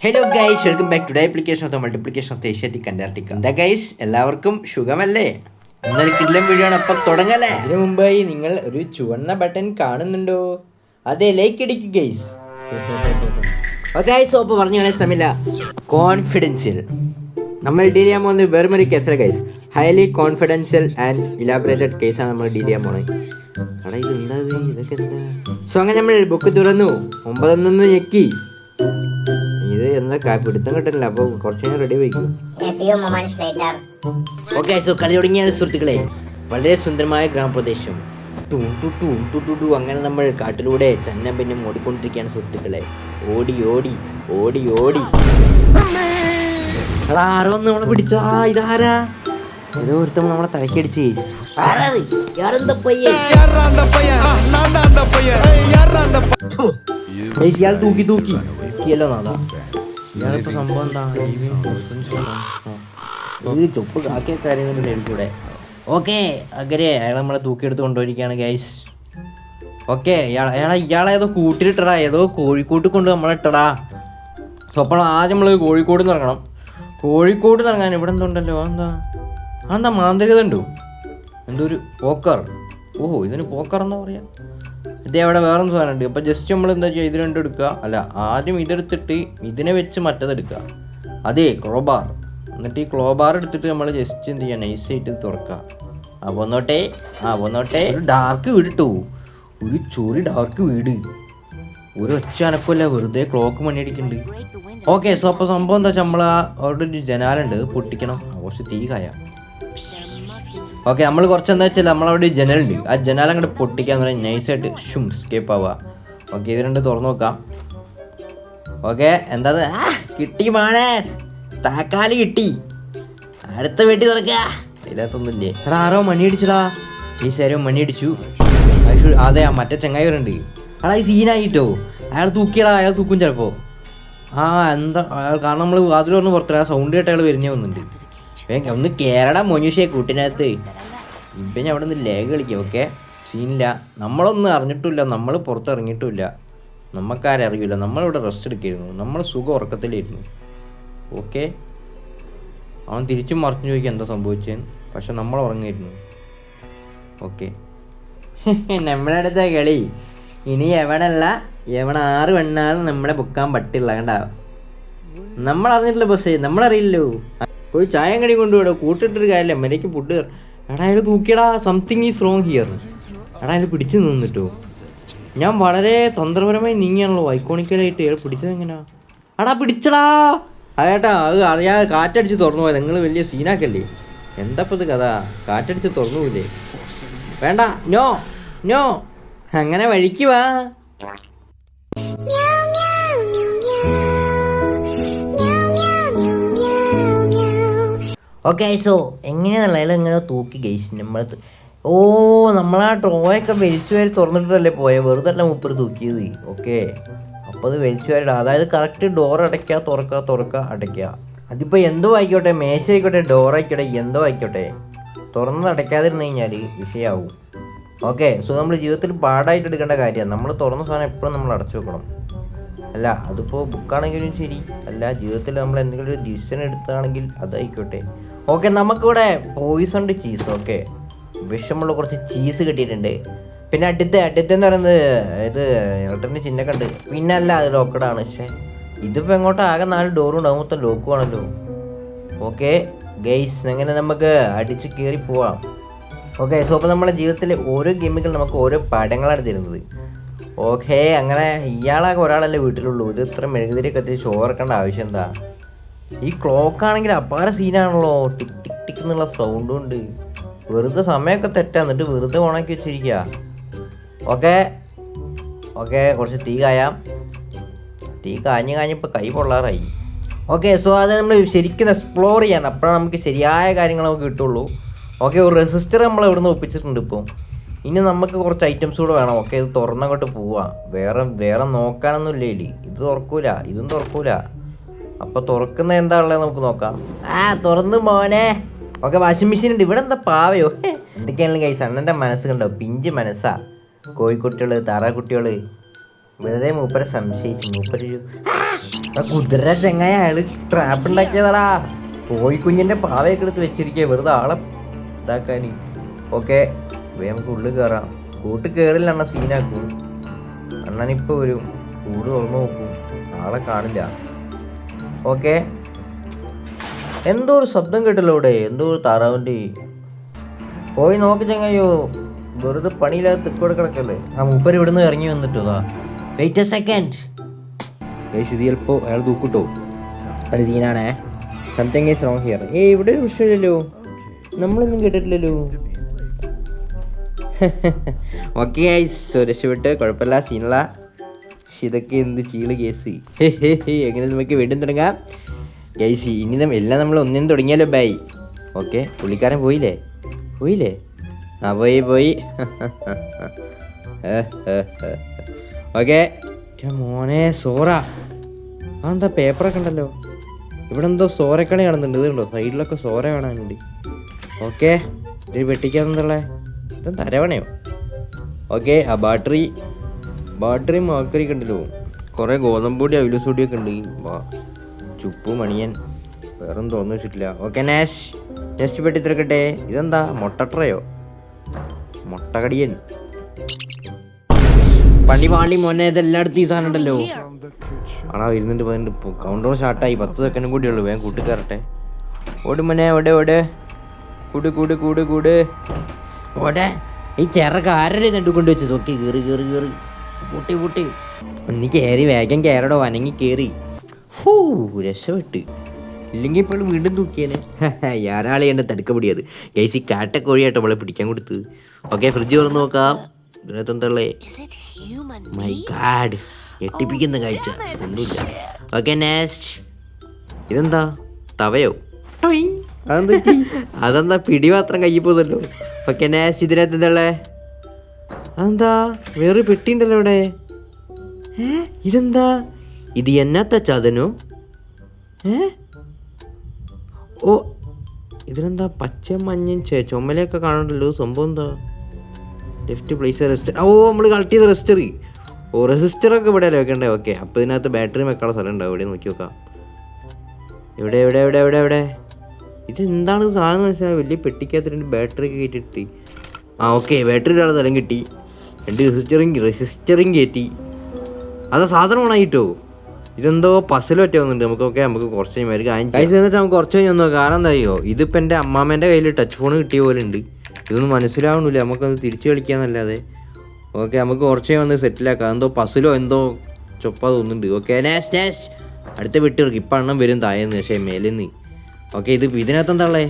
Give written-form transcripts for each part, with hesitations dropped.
Hello guys, welcome back to application of the multiplication of the Asiatic Antarctica. എന്താ guys, എല്ലാവർക്കും സുഖമല്ലേ? ഇന്നൊരു കില്ലം video ആണ്, അപ്പം തുടങ്ങല്ലേ. അതിനു മുമ്പായി നിങ്ങൾ ഒരു ചുവന്ന ബട്ടൺ കാണുന്നുണ്ടോ? അതെ, ലൈക്ക് അടിക്കുക ഗൈസ്. ഗൈസ്, അപ്പോൾ പറഞ്ഞു കളയാൻ സമയമില്ല. കോൺഫിഡൻഷ്യൽ നമ്മൾ ഡീൽ ചെയ്യാൻ പോകുന്നത് വെറും ഒരു കേസല്ല guys. Highly confidential and elaborated കേസാണ് നമ്മൾ ഡീൽ ചെയ്യാൻ പോകുന്നത്. എടാ, ഇതെന്താ ഇതൊക്കെ എന്താ? സോ അങ്ങനെ നമ്മൾ ബുക്ക് തുറന്നു, 9 ഞെക്കി. ഇത് എന്താ പിടുത്തം കിട്ടുന്നില്ല, അപ്പോൾ കുറച്ച് നേരം റെഡി വയ്ക്കും. ഓക്കെ, സോ കളി തുടങ്ങിയാണ് സുഹൃത്തുക്കളെ. വളരെ സുന്ദരമായ ഗ്രാമപ്രദേശം. അങ്ങനെ നമ്മൾ കാട്ടിലൂടെ ചന്നം പിന്നെ ഓടിക്കൊണ്ടിരിക്കുകയാണ് സുഹൃത്തുക്കളെ. ഓടി ഓടി ഓടി ഓടി ആരോ ഒന്ന് നമ്മളെ പിടിച്ചോ. ഇതാരാ? ഏതോ ഒരുത്തം നമ്മളെ തലക്കടിച്ച്. ഇയാൾ തൂക്കി തൂക്കി ല്ലോ നാദാ. ഇയാളിപ്പോ സംഭവം എന്താ? ചൊപ്പ് കാക്കിയൊക്കെ അറിയുന്നുണ്ട് എനിക്കൂടെ. ഓക്കെ, അങ്ങനെ അയാൾ നമ്മളെ തൂക്കിയെടുത്ത് കൊണ്ടുപോയിരിക്കുകയാണ് ഗൈസ്. ഓക്കെ, ഇയാളേതോ കൂട്ടിലിട്ടടാ, ഏതോ കോഴിക്കോട്ട് കൊണ്ട് നമ്മളിട്ടടാ. സോ അപ്പോൾ ആദ്യം നമ്മൾ കോഴിക്കോട് നിന്ന് ഇറങ്ങണം. കോഴിക്കോട് നിന്ന് ഇറങ്ങാൻ ഇവിടെ എന്തുണ്ടല്ലോ? അതെന്താ മാന്ത്രികത ഉണ്ടോ? എന്തോ ഒരു പോക്കർ. ഓഹോ, ഇതിന് പോക്കർ എന്നാ പറയാ. ഇതേ അവിടെ വേറെ സാധനം ഉണ്ട്. അപ്പോൾ ജസ്റ്റ് നമ്മൾ എന്താ ചെയ്യുക, ഇത് രണ്ടും എടുക്കുക. അല്ല, ആദ്യം ഇതെടുത്തിട്ട് ഇതിനെ വെച്ച് മറ്റതെടുക്കുക. അതേ ക്ലോബാർ. എന്നിട്ട് ഈ ക്ലോബാർ എടുത്തിട്ട് നമ്മൾ ജസ്റ്റ് എന്ത് ചെയ്യുക, നൈസായിട്ട് തുറക്കുക. പോന്നോട്ടെ. ഒരു ഡാർക്ക് വീട് കേട്ടോ, ഒരു ചൊറി ഡാർക്ക് വീട്. ഒരു ഒച്ച അനക്കല്ല, വെറുതെ ക്ലോക്ക് മണിയടിക്കുന്നുണ്ട്. ഓക്കെ, സോ അപ്പോൾ സംഭവം എന്താ വെച്ചാൽ നമ്മൾ അവിടെ ഒരു ജനാലുണ്ട്, പൊട്ടിക്കണം. കുറച്ച് തീ കായാം. ഓക്കെ, നമ്മൾ കുറച്ച് എന്താ വെച്ചാൽ നമ്മളവിടെ ജനലുണ്ട്, ആ ജനാൽ അങ്ങോട്ട് പൊട്ടിക്കാന്ന് പറഞ്ഞാൽ നൈസായിട്ട് സ്കേപ്പ് ആവുക. ഓക്കെ, ഇത് രണ്ട് തുറന്നു നോക്കാം. ഓക്കെ, എന്താ കിട്ടി മാണേ, താക്കാലി കിട്ടി. അടുത്ത വീട്ടിൽ തുറക്കുക. ഇതിനകത്തൊന്നുമില്ലേ? എടാ, ആരോ മണി അടിച്ചടാ. ഈ സാരോ മണി അടിച്ചു. അതെ, മറ്റേ ചെങ്ങായി വരുന്നുണ്ട്. എടാ, ഈ സീനായിട്ടോ. അയാൾ തൂക്കിയടാ, അയാൾ തൂക്കും ചിലപ്പോൾ. എന്താ കാരണം നമ്മൾ വാതിൽ പറഞ്ഞ് പുറത്തില്ല, സൗണ്ട് കേട്ട് അയാൾ വരുന്നേ വന്നിട്ടുണ്ട്. ഒന്ന് കേരള മൊഞ്ഞുഷേ കൂട്ടിനകത്ത്. ഇപ്പം ഞാൻ അവിടെ നിന്ന് ലേഖ കളിക്കാം. ഓക്കെ, സീനില്ല. നമ്മളൊന്നും അറിഞ്ഞിട്ടില്ല, നമ്മൾ പുറത്തിറങ്ങിയിട്ടില്ല, നമുക്കാരറിയില്ല. നമ്മളിവിടെ റെസ്റ്റ് എടുക്കായിരുന്നു, നമ്മൾ സുഖം ഉറക്കത്തിലായിരുന്നു. ഓക്കെ, അവൻ തിരിച്ചും മറിഞ്ഞു ചോദിക്കുക എന്താ സംഭവിച്ചതെന്ന്. പക്ഷെ നമ്മൾ ഉറങ്ങിയിരുന്നു. ഓക്കെ, നമ്മളടുത്ത കളി ഇനി എവണല്ല, എവണ 6 വെണ്ണാളും നമ്മളെ പൊക്കാൻ പറ്റില്ല. കണ്ട, നമ്മൾ അറിഞ്ഞിട്ടില്ല ബസ്സേ, നമ്മളറിയില്ലല്ലോ. പോയി ചായം കടി കൊണ്ടുപോടോ, കൂട്ടിട്ടൊരു കാര്യമില്ല. മര്യാദയ്ക്ക് ഫുഡ്. എടാ, അയാൾ തൂക്കിയടാ. Something is wrong here. എടാ, അയാൾ പിടിച്ചു നിന്നിട്ടോ. ഞാൻ വളരെ തന്ത്രപരമായി നീങ്ങിയാണല്ലോ ഐക്കോണിക്കലായിട്ട്. അയാൾ പിടിച്ചത് എങ്ങനെയാ? എടാ, പിടിച്ചടാ. അതേട്ടാ, അത് അറിയാതെ കാറ്റടിച്ച് തുറന്നു പോയത്. നിങ്ങൾ വലിയ സീനാക്കല്ലേ? എന്താപ്പോൾ ഇത് കഥ? കാറ്റടിച്ച് തുറന്നു പോയില്ലേ? വേണ്ട, നോ നോ, അങ്ങനെ വഴിക്ക് വാ. ഓക്കെ, സോ എങ്ങനെയാണെന്നുള്ളതിൽ ഇങ്ങനെ തൂക്കി ഗൈസ് നമ്മൾ. നമ്മളാ ഡ്രോയൊക്കെ വലിച്ചു വാരി തുറന്നിട്ടല്ലേ പോയത്, വെറുതെ അല്ല മുപ്പര് തൂക്കിയത്. ഓക്കെ, അപ്പോൾ അത് വലിച്ചു വാരിടാം. അതായത് കറക്റ്റ് ഡോർ അടയ്ക്കുക, തുറക്കുക, അടയ്ക്കുക. അതിപ്പോൾ എന്തോ ആയിക്കോട്ടെ, മേശ ആയിക്കോട്ടെ, ഡോർ ആയിക്കോട്ടെ, എന്തോ ആയിക്കോട്ടെ, തുറന്നത് അടയ്ക്കാതിരുന്ന് കഴിഞ്ഞാൽ വിഷയമാവും. ഓക്കെ, സോ നമ്മൾ ജീവിതത്തിൽ പാടായിട്ട് എടുക്കേണ്ട കാര്യമാണ്. നമ്മൾ തുറന്ന സാധനം എപ്പോഴും നമ്മൾ അടച്ചു വെക്കണം. അല്ല, അതിപ്പോൾ ബുക്കാണെങ്കിലും ശരി, അല്ല ജീവിതത്തിൽ നമ്മൾ എന്തെങ്കിലും ഒരു ഡിസിഷൻ എടുത്താണെങ്കിൽ അതായിക്കോട്ടെ. ഓക്കെ, നമുക്കിവിടെ പോയിസൺഡ് ചീസ്. ഓക്കെ, വിഷമുള്ള കുറച്ച് ചീസ് കിട്ടിയിട്ടുണ്ട്. പിന്നെ അടുത്തെന്ന് പറയുന്നത് ഇത് ഇലക്ട്രിൻ്റെ ചിഹ്നമൊക്കെ ഉണ്ട്. പിന്നെ അല്ല, അത് ലോക്കഡാണ്. പക്ഷേ ഇതിപ്പോൾ എങ്ങോട്ടും ആകെ 4 ഡോറും ഉണ്ടാകും, മൊത്തം ലോക്കുവാണല്ലോ. ഓക്കെ ഗെയ്സ്, അങ്ങനെ നമുക്ക് അടിച്ച് കയറി പോവാം. ഓക്കെ, സോ അപ്പോൾ നമ്മുടെ ജീവിതത്തിലെ ഓരോ ഗെയിമുകൾ നമുക്ക് ഓരോ പാഠങ്ങളാണ് തരുന്നത്. ഓക്കെ, അങ്ങനെ ഇയാളാകെ ഒരാളല്ലേ വീട്ടിലുള്ളൂ. ഇത് ഇത്ര മെഴുകുതിരിയൊക്കെ എത്തിച്ച് ചോറക്കേണ്ട ആവശ്യം എന്താ? ഈ ക്ലോക്കാണെങ്കിൽ അപാര സീനാണല്ലോ. ടിക് ടിക് ടിക് എന്നുള്ള സൗണ്ടും ഉണ്ട്. വെറുതെ സമയമൊക്കെ തെറ്റാ, എന്നിട്ട് വെറുതെ ഓണാക്കി വെച്ചിരിക്കുക. ഓക്കെ, കുറച്ച് തീ കായാം. തീ കാഞ്ഞിപ്പോൾ കൈ പൊള്ളാറായി. ഓക്കെ, സോ അത് നമ്മൾ ശരിക്കും എക്സ്പ്ലോർ ചെയ്യാൻ, അപ്പോഴാണ് നമുക്ക് ശരിയായ കാര്യങ്ങൾ നമുക്ക് കിട്ടുള്ളൂ. ഓക്കെ, ഒരു റെസിസ്റ്റർ നമ്മൾ ഇവിടെ നിന്ന് ഒപ്പിച്ചിട്ടുണ്ട്. ഇപ്പം ഇനി നമുക്ക് കുറച്ച് ഐറ്റംസ് കൂടെ വേണം. ഓക്കെ, ഇത് തുറന്നങ്ങോട്ട് പോവാം. വേറെ നോക്കാനൊന്നും ഇല്ലേ. ഇത് തുറക്കൂല, ഇതും തുറക്കൂല. അപ്പോൾ തുറക്കുന്ന എന്താ ഉള്ളത് നമുക്ക് നോക്കാം. തുറന്ന് മോനെ. ഓക്കെ, വാഷിംഗ് മെഷീൻ ഉണ്ട്. ഇവിടെ എന്താ പാവയോ? എന്തൊക്കെയാണെങ്കിലും കൈസ്, അണ്ണൻ്റെ മനസ്സ് കണ്ടോ, പിഞ്ച് മനസ്സാ. കോഴിക്കുട്ടികൾ, താറാക്കുട്ടികൾ. വെറുതെ മൂപ്പരെ സംശയിച്ചു. മൂപ്പരൊരു കുതിര ചെങ്ങായ അയാള് ട്രാപ്പ് ഉണ്ടാക്കിയതാടാ. കോഴിക്കുഞ്ഞിന്റെ പാവയൊക്കെ എടുത്ത് വെച്ചിരിക്കുക വെറുതെ ആളെ ഇതാക്കാൻ. ഓക്കെ നമുക്ക് ഉള്ളിൽ കയറാം. കൂട്ട് കയറില്ല അണ്ണ സീനാക്കും. അണ്ണനിപ്പോൾ വരും. കൂട് തുറന്നു നോക്കും, ആളെ കാണില്ല. ഓക്കെ എന്തോ ഒരു ശബ്ദം കേട്ടല്ലോ ഇവിടെ, എന്തോ ഒരു താറാവിൻ്റെ. പോയി നോക്കി ചെങ്ങയ്യോ, വെറുതെ പണിയില്ലാതെ തിക്കോടെ കിടക്കല്ലേ. ആ മൂപ്പര് ഇവിടുന്ന് ഇറങ്ങി വന്നിട്ടോ. Wait a second. ഇത് ചിലപ്പോൾ അയാൾ തൂക്കിട്ടോ. ഒരു സീനാണേ. Something is wrong here. ഇവിടെ ഒരു പ്രശ്നമില്ലല്ലോ, നമ്മളൊന്നും കേട്ടിട്ടില്ലല്ലോ. ഓക്കെ രക്ഷപ്പെട്ട് കുഴപ്പമില്ല, സീനല്ല. ഇതൊക്കെ എന്ത് ചീള് കേസ്. എങ്ങനെ നമുക്ക് വീണ്ടും തുടങ്ങാം ഗൈസ്. ഇനി എല്ലാം നമ്മൾ ഒന്നും തുടങ്ങിയാലോ ബൈ. ഓക്കെ പുള്ളിക്കാരൻ പോയില്ലേ? ആ പോയി. ഓക്കെ മോനെ സോറ. അതെന്താ പേപ്പറൊക്കെ ഉണ്ടല്ലോ ഇവിടെ, എന്തോ സോരക്കണി കാണുന്നുണ്ട്. ഇതുണ്ടോ സൈഡിലൊക്കെ സോര കാണാനുണ്ട്. ഓക്കെ ഇത് വെട്ടിക്കാന്നുള്ളേ, ഇതെന്താ അരവണയോ? ഓക്കെ ആ ബാറ്ററി മാക്കരിയൊക്കെ ഉണ്ടല്ലോ. കുറേ ഗോതമ്പൊടി അവിലൂസൊടിയൊക്കെ ഉണ്ട്. ചുപ്പു മണിയൻ വേറൊന്നും തുറന്നു വെച്ചിട്ടില്ല. ഓക്കെ നെക്സ്റ്റ് പെട്ടി തിരക്കട്ടെ. ഇതെന്താ മുട്ടട്രയോ? മുട്ടകടിയൻ പണി മോനെ. ഇതെല്ലായിടത്തും ഈ സാധനം ഉണ്ടല്ലോ. ആണോ ഇരുന്നിട്ട് കൗണ്ട് ഡൗൺ സ്റ്റാർട്ടായി. 10 സെക്കൻഡും കൂടി ഉള്ളൂ. വേഗം കൂട്ടി കയറട്ടെ. ഓട് മോനെ ഓടെ. കൂട് ഓടെ. ഈ ചിറക്ക് ആരുടെ നട്ടു കൊണ്ട് വെച്ചത്? ഓക്കെ കയറി പൂട്ടി ഒന്ന് കയറി. വേഗം കയറടോ, അനങ്ങി കയറി. രക്ഷപ്പെട്ട്. ഇല്ലെങ്കിൽ ഇപ്പോൾ വീണ്ടും തൂക്കിയേനെ. ആരാളെയാണ് തടുക്കപ്പൊടിയത് ഗൈസ്. ഈ കാട്ടക്കോഴിയായിട്ട് അവളെ പിടിക്കാൻ കൊടുത്തത്. ഓക്കെ ഫ്രിഡ്ജ് തുറന്ന് നോക്കാം. ഇതിനകത്തെന്തള്ളേ? മൈ ഗാഡ്, ഞെട്ടിപ്പിക്കുന്ന കാഴ്ച. ഒന്നുമില്ല. Okay next. ഇതെന്താ തവയോ? അതെന്താ പിടി മാത്രം കയ്യിൽ പോകുന്നല്ലോ. Okay next. ഇതിനകത്ത് എന്തള്ളേ? അതെന്താ വേറെ പെട്ടി ഉണ്ടല്ലോ ഇവിടെ. ഇതെന്താ? ഇത് എന്നാത്ത ചതനോ? ഓ ഇതിനെന്താ പച്ച മഞ്ഞ ചുമലൊക്കെ കാണണ്ടല്ലോ. സംഭവം എന്താ? Left place resistor. ഓ നമ്മൾ കളക്ട് ചെയ്ത റെസിസ്റ്റർ. റെസിസ്റ്ററൊക്കെ ഇവിടെ വെക്കണ്ടേ? ഓക്കെ അപ്പോൾ ഇതിനകത്ത് ബാറ്ററി വെക്കാനുള്ള സ്ഥലം ഉണ്ടാവും. ഇവിടെ നോക്കി നോക്കാം. എവിടെ ഇതെന്താണ് സാധനം മനസ്സിലായി? വലിയ പെട്ടിക്കകത്ത് 2 ബാറ്ററി ഒക്കെ കയറ്റിട്ട്. ഓക്കെ ബാറ്ററി ഇടാനുള്ള സ്ഥലം കിട്ടി. 2 റെസിസ്റ്ററിങ് കയറ്റി. അതാ സാധനം ആയിട്ടോ. ഇതെന്തോ പസിൽ പറ്റി വന്നിട്ടുണ്ട്. നമുക്ക് കുറച്ച് കഴിഞ്ഞാൽ നമുക്ക് കുറച്ച് കഴിഞ്ഞ് വന്നോ. കാരണം എന്താ അറിയോ, ഇതിപ്പോൾ എൻ്റെ അമ്മാമ്മേൻ്റെ കയ്യിൽ ടച്ച് ഫോൺ കിട്ടിയ പോലെ ഉണ്ട്. ഇതൊന്നും മനസ്സിലാവണില്ല. നമുക്കത് തിരിച്ചു കളിക്കാന്നല്ലാതെ. ഓക്കെ നമുക്ക് കുറച്ച് വന്ന് സെറ്റിലാക്കാം. എന്തോ പസിലോ എന്തോ ചൊപ്പ തോന്നുന്നുണ്ട്. ഓക്കെ നെക്സ്റ്റ് അടുത്ത വിട്ടിറക്കും. ഇപ്പം എണ്ണം വരും താഴേന്ന്, പക്ഷേ മേലെന്ന്. ഓക്കെ ഇതിനകത്ത് എന്താ ഉള്ളത്?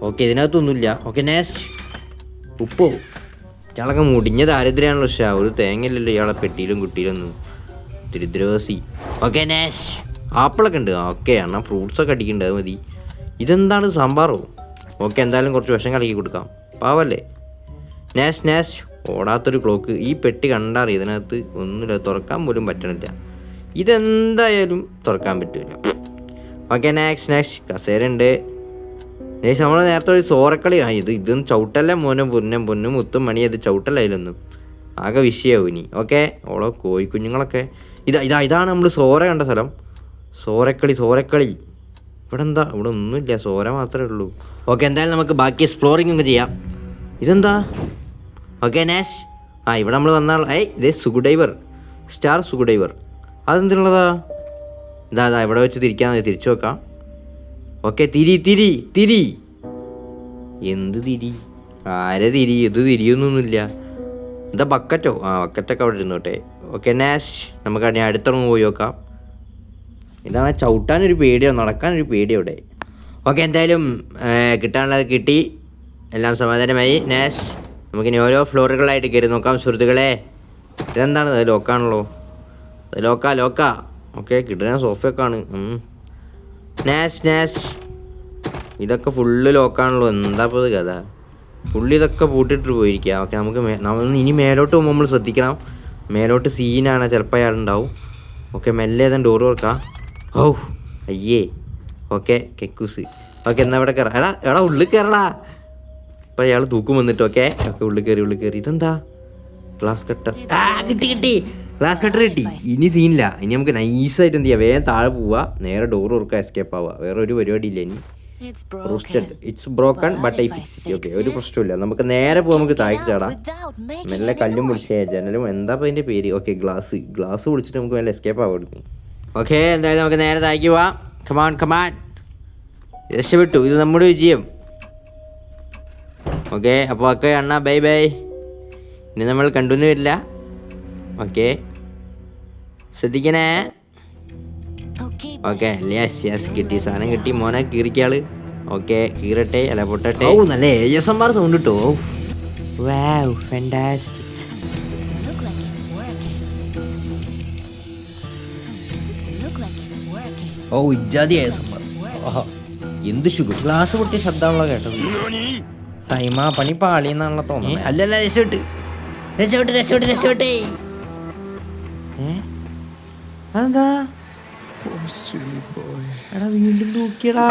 ഓക്കെ ഇതിനകത്തൊന്നുമില്ല. Okay next. ഉപ്പോ ഇയാളൊക്കെ മുടിഞ്ഞ ദാരിദ്ര്യമാണല്ലോ. പക്ഷേ ഒരു തേങ്ങയില്ലല്ലോ ഇയാളെ പെട്ടിയിലും കുട്ടിയിലൊന്നും. ദരിദ്രവാസി. Okay next. ആപ്പിളൊക്കെ ഉണ്ട്. ഓക്കെ എന്നാൽ ഫ്രൂട്ട്സൊക്കെ അടിക്കുന്നുണ്ട്, അത് മതി. ഇതെന്താണ് സാമ്പാറോ? ഓക്കെ എന്തായാലും കുറച്ച് വിഷം കലക്കി കൊടുക്കാം, പാവല്ലേ. നെക്സ്റ്റ്. ഓടാത്തൊരു ക്ലോക്ക്. ഈ പെട്ടി കണ്ടറിയാം, ഇതിനകത്ത് ഒന്നുമില്ല, തുറക്കാൻ പോലും പറ്റണില്ല. ഇതെന്തായാലും തുറക്കാൻ പറ്റില്ല. Okay next. കസേര ഉണ്ട്. നെക്സ്റ്റ് നമ്മൾ നേരത്തെ ഒരു സോറക്കളി. ഇതൊന്നും ചവിട്ടല്ല മോനെ. പൊന്നും മുത്തും മണി. അത് ചവിട്ടല്ല അതിലൊന്നും. ആകെ വിഷയമാവും ഇനി. ഓക്കെ ഓളോ കോഴിക്കുഞ്ഞുങ്ങളൊക്കെ. ഇതാണ് നമ്മൾ സോറ കണ്ട സ്ഥലം. സോറക്കളി. ഇവിടെ എന്താ? ഇവിടെ ഒന്നുമില്ല, സോര മാത്രമേ ഉള്ളൂ. ഓക്കെ എന്തായാലും നമുക്ക് ബാക്കി എക്സ്പ്ലോറിംഗ് ഒക്കെ ചെയ്യാം. ഇതെന്താ? Okay next. ഇവിടെ നമ്മൾ വന്നാൽ ഇതേ സുഗുഡൈവർ, സ്റ്റാർ സുഗുഡൈവർ. അതെന്തിനുള്ളതാ? ഇതാ ഇവിടെ വെച്ച് തിരിച്ചു വെക്കാം. ഓക്കെ തിരി. എന്ത് തിരി? ആരെ തിരി? ഇത് തിരിയൊന്നുമില്ല. എന്താ ബക്കറ്റോ? ബക്കറ്റൊക്കെ അവിടെ ഇരുന്നോട്ടെ. Okay next. നമുക്ക് അടുത്ത റൂം പോയി നോക്കാം. ഇതാണ് ചവിട്ടാനൊരു പേടിയോ നടക്കാനൊരു പേടിയോ ഇവിടെ. ഓക്കെ എന്തായാലും കിട്ടാനുള്ളത് കിട്ടി, എല്ലാം സമാധാനമായി. നെക്സ്റ്റ് നമുക്കിനി ഓരോ ഫ്ലോറുകളായിട്ട് കയറി നോക്കാം സുഹൃത്തുക്കളെ. ഇതെന്താണ്? അത് ലോക്കാണല്ലോ. അത് ലോക്കാ. ഓക്കെ കിട്ടുന്ന സോഫയൊക്കെ ആണ്. നെക്സ്റ്റ്. ഇതൊക്കെ ഫുള്ള് ലോക്കാണല്ലോ. എന്താ ഇപ്പോൾ ഇത് കഥ? പുള്ളി ഇതൊക്കെ പൂട്ടിട്ട് പോയിരിക്കുക. ഓക്കെ നമുക്ക് ഇനി മേലോട്ട് പോകുമ്പോൾ നമ്മൾ ശ്രദ്ധിക്കണം. മേലോട്ട് സീനാണ്, ചിലപ്പോൾ അയാളുണ്ടാവും. ഓക്കെ മെല്ലെ ഏതാണ്ട് ഡോറ് തുറക്കാം. അയ്യേ. ഓക്കെ കെക്കൂസ്. ഓക്കെ എന്നാൽ ഇവിടെ കയറാം. എടാ ഉള്ളിൽ കയറടാ. അപ്പം അയാൾ തൂക്കും വന്നിട്ട്. ഓക്കെ ഉള്ളിൽ കയറി. ഇതെന്താ? Glass cutter. കിട്ടി. ഗ്ലാസ് കട്ടർ കിട്ടി. ഇനി സീനില്ല. ഇനി നമുക്ക് നൈസായിട്ട് എന്ത് ചെയ്യാം, വേഗം താഴെ പോവുക, നേരെ ഡോർ തുറക്കുക, എസ്കേപ്പ് ആവുക. വേറെ ഒരു പരിപാടിയില്ല ഇനി. Rusted it's broken but I fix it. Okay, ഒരു പ്രശ്നമില്ല. നമുക്ക് നേരെ പോകാം, നമുക്ക് താഴേക്ക് ചാടാം. മെല്ലെ കല്ലും പൊളിച്ചേ, ജനലും എന്താ ഇപ്പം അതിൻ്റെ പേര്. ഓക്കെ, ഗ്ലാസ് പൊളിച്ചിട്ട് നമുക്ക് മെല്ലെ എസ്കേപ്പ് ആവുന്നു. ഓക്കെ, എന്തായാലും നമുക്ക് നേരെ താഴേക്ക് പോവാം. കമാൺ രക്ഷപ്പെട്ടു. ഇത് നമ്മുടെ വിജയം. ഓക്കെ, അപ്പോൾ ഓക്കെ അണ്ണാ, ബൈ ബൈ. ഇനി നമ്മൾ കണ്ടുവന്ന് വരില്ല. ഓക്കെ, ശ്രദ്ധിക്കണേ. ഓക്കെ, യെസ് കിട്ടി, സാധനം കിട്ടി. മോനെ കീറിക്കാള്. ഓക്കെ, കീറട്ടെ, അല്ല പൊട്ടട്ടെ. ഓ, നല്ല ASMR സൗണ്ട് കിട്ടോ. വാവ്, ഫാന്റാസ്റ്റിക്. ഓ, ഇജാതി ASMR. എന്ത് ഷുഗർ. ഗ്ലാസ് പൊട്ടിയ ശബ്ദമാണല്ലോ കേട്ടത്. സൈമ പണി പാളിയെന്നാണല്ലോ തോന്നുന്നത്. അല്ലല്ല, രക്ഷപ്പെട്ടേ. അതെന്താ? എടാ, വീണ്ടും തൂക്കിയടാ.